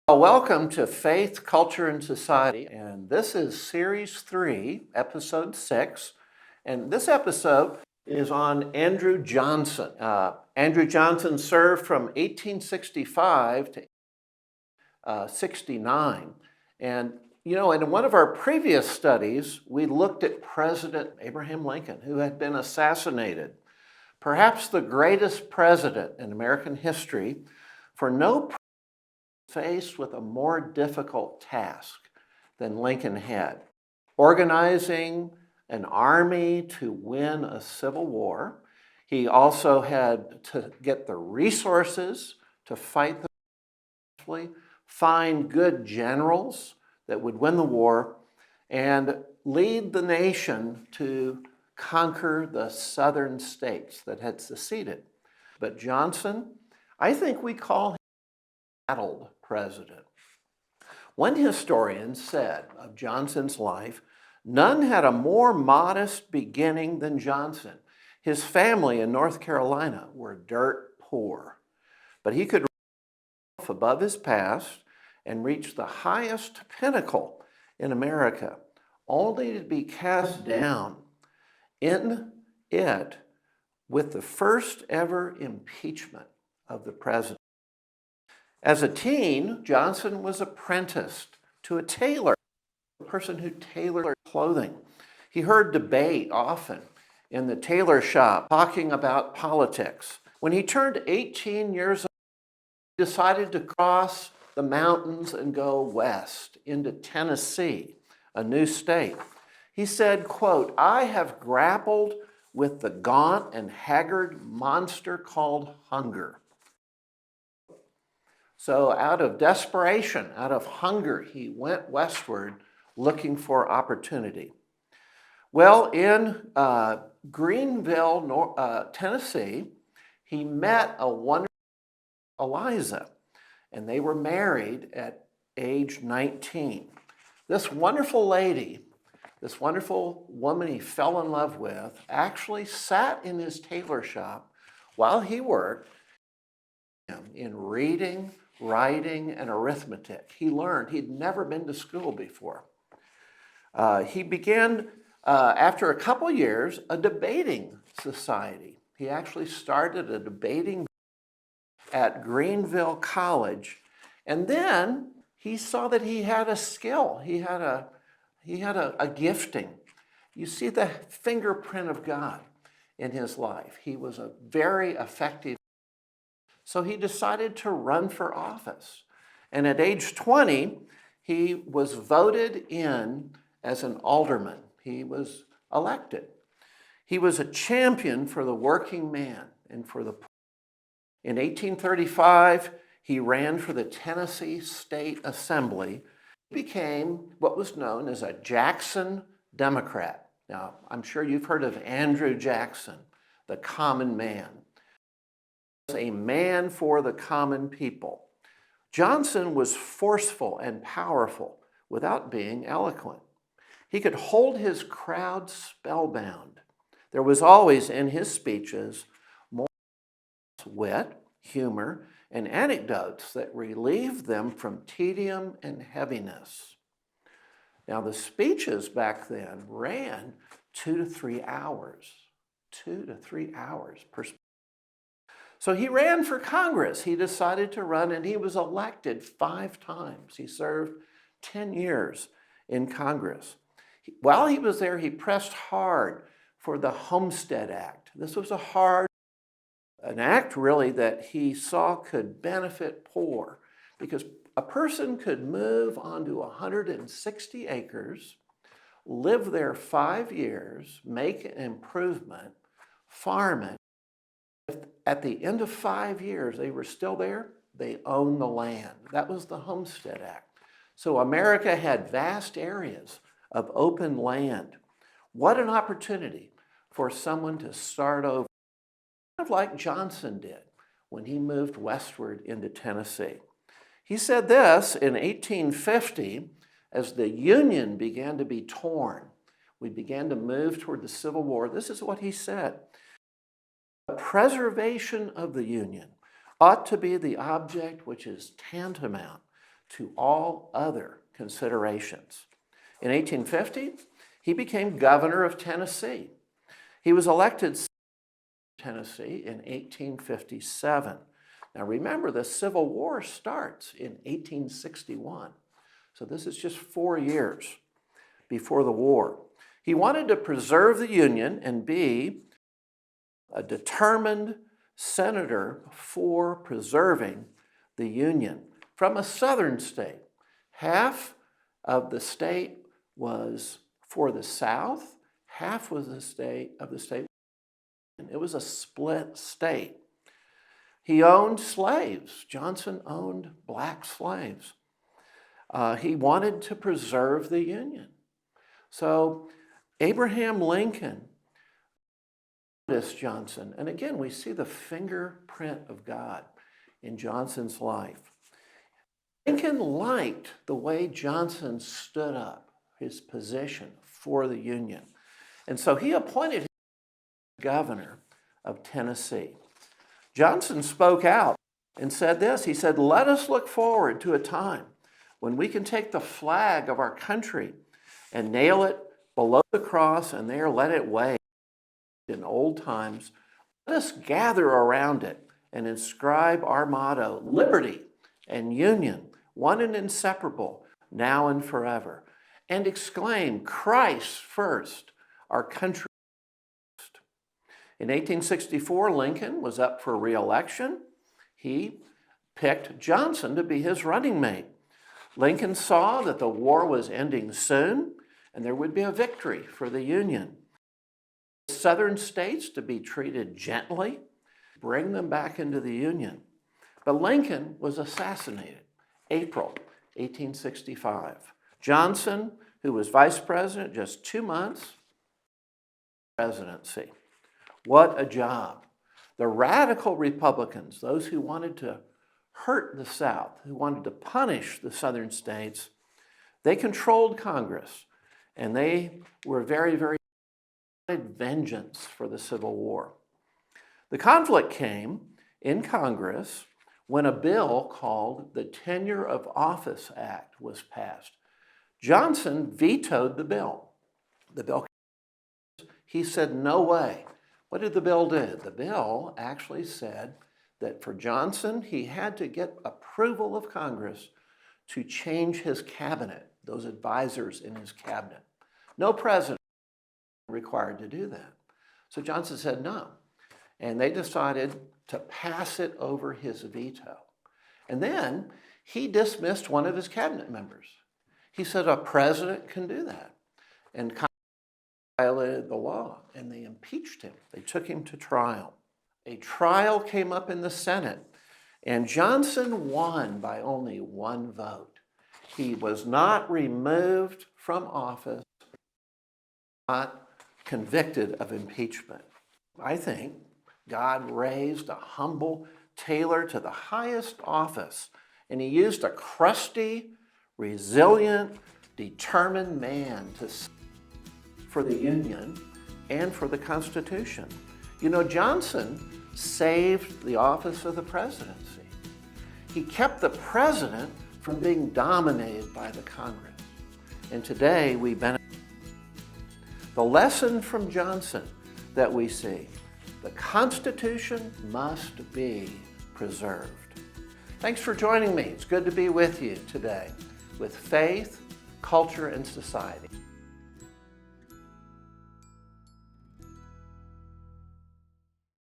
Welcome to Faith, Culture, and Society, and this is Series 3, Episode 6, and this episode is on Andrew Johnson. Andrew Johnson served from 1865 to 69, and in one of our previous studies, we looked at President Abraham Lincoln, who had been assassinated, perhaps the greatest president in American history, for no faced with a more difficult task than Lincoln had, organizing an army to win a civil war. He also had to get the resources to fight the find good generals that would win the war, and lead the nation to conquer the southern states that had seceded. But Johnson, I think we call him battled president. One historian said of Johnson's life, none had a more modest beginning than Johnson. His family in North Carolina were dirt poor, but he could rise above his past and reach the highest pinnacle in America, only to be cast down in it with the first ever impeachment of the president. As a teen, Johnson was apprenticed to a tailor, a person who tailored clothing. He heard debate often in the tailor shop talking about politics. When he turned 18 years old, he decided to cross the mountains and go west into Tennessee, a new state. He said, quote, "I have grappled with the gaunt and haggard monster called hunger." So out of desperation, out of hunger, he went westward looking for opportunity. Well, in Greenville, Tennessee, he met a wonderful Eliza, and they were married at age 19. This wonderful lady, this wonderful woman he fell in love with, actually sat in his tailor shop while he worked in reading, writing, and arithmetic. He learned. He'd never been to school before. He began, after a couple years, a debating society. He actually started a debating at Greenville College, and then he saw that he had a skill. He had a gifting. You see the fingerprint of God in his life. He was a very effective. So he decided to run for office. And at age 20, he was voted in as an alderman. He was elected. He was a champion for the working man and for the poor. In 1835, he ran for the Tennessee State Assembly. He became what was known as a Jackson Democrat. Now, I'm sure you've heard of Andrew Jackson, the common man. A man for the common people. Johnson was forceful and powerful without being eloquent. He could hold his crowd spellbound. There was always in his speeches more wit, humor, and anecdotes that relieved them from tedium and heaviness. Now, the speeches back then ran 2 to 3 hours. 2 to 3 hours per speech. So he ran for Congress. He decided to run, and he was elected 5 times. He served 10 years in Congress. While he was there, he pressed hard for the Homestead Act. This was an act really that he saw could benefit poor, because a person could move onto 160 acres, live there 5 years, make an improvement, farm it. At the end of 5 years, they were still there, they owned the land. That was the Homestead Act. So America had vast areas of open land. What an opportunity for someone to start over, kind of like Johnson did when he moved westward into Tennessee. He said this in 1850, as the Union began to be torn, we began to move toward the Civil War. This is what he said. The preservation of the Union ought to be the object which is tantamount to all other considerations. In 1850, he became governor of Tennessee. He was elected Tennessee in 1857. Now remember, the Civil War starts in 1861. So this is just 4 years before the war. He wanted to preserve the Union and be a determined senator for preserving the Union from a southern state. Half of the state was for the South, half was the state. It was a split state. He owned slaves. Johnson owned black slaves. He wanted to preserve the Union. So Abraham Lincoln, Johnson, and again, we see the fingerprint of God in Johnson's life. Lincoln liked the way Johnson stood up, his position for the Union. And so he appointed him governor of Tennessee. Johnson spoke out and said this. He said, "Let us look forward to a time when we can take the flag of our country and nail it below the cross and there let it wave. In old times, let us gather around it and inscribe our motto, liberty and union, one and inseparable, now and forever, and exclaim, Christ first, our country first." In 1864, Lincoln was up for re-election. He picked Johnson to be his running mate. Lincoln saw that the war was ending soon and there would be a victory for the Union. Southern states to be treated gently, bring them back into the Union. But Lincoln was assassinated, April 1865. Johnson, who was vice president just 2 months, presidency. What a job. The radical Republicans, those who wanted to hurt the South, who wanted to punish the southern states, they controlled Congress, and they were very, very vengeance for the Civil War. The conflict came in Congress when a bill called the Tenure of Office Act was passed. Johnson vetoed the bill. He said, no way. What did the bill do? The bill actually said that for Johnson, he had to get approval of Congress to change his cabinet, those advisors in his cabinet. No president required to do that. So Johnson said no. And they decided to pass it over his veto. And then he dismissed one of his cabinet members. He said a president can do that. And Congress violated the law, and they impeached him. They took him to trial. A trial came up in the Senate, and Johnson won by only 1 vote. He was not removed from office, not convicted of impeachment. I think God raised a humble tailor to the highest office, and he used a crusty, resilient, determined man for the Union and for the Constitution. You know, Johnson saved the office of the presidency. He kept the president from being dominated by the Congress. And today we benefit. The lesson from Johnson that we see, the Constitution must be preserved. Thanks for joining me. It's good to be with you today with Faith, Culture, and Society.